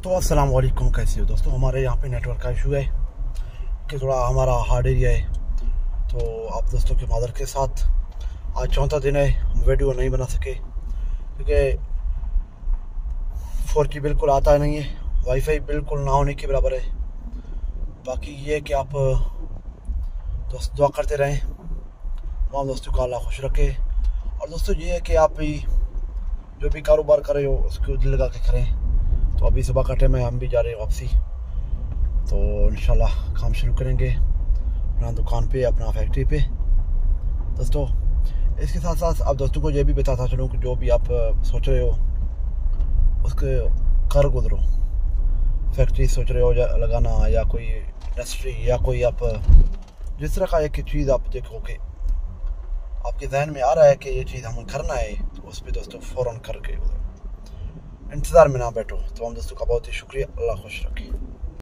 तो अस्सलाम वालेकुम, कैसे हो दोस्तों। हमारे यहाँ पे नेटवर्क का इशू है कि थोड़ा हमारा हार्ड एरिया है, तो आप दोस्तों के मादर के साथ आज चौथा दिन है हम वीडियो नहीं बना सके क्योंकि 4G बिल्कुल आता नहीं है, वाईफाई बिल्कुल ना होने के बराबर है। बाकी ये है कि आप दोस्त दुआ करते रहें, तमाम दोस्तों को अल्लाह खुश रखे। और दोस्तों ये है कि आप भी जो भी कारोबार कर रहे हो उसको दिल लगा के करें। तो अभी सुबह का टाइम है, हम भी जा रहे हैं वापसी, तो इंशाल्लाह काम शुरू करेंगे अपना दुकान पे, अपना फैक्ट्री पे दोस्तों। इसके साथ साथ आप दोस्तों को ये भी बताता चलूँ कि जो भी आप सोच रहे हो उसके कर गुजरो। फैक्ट्री सोच रहे हो लगाना या कोई इंडस्ट्री या कोई आप जिस तरह का एक चीज़ आप देखो कि आपके जहन में आ रहा है कि ये चीज़ हमें करना है, तो उस पर दोस्तों फ़ौरन करके इंतज़ार में ना बैठो। तो हम दोस्तों का बहुत ही शुक्रिया, अल्लाह खुश रखे।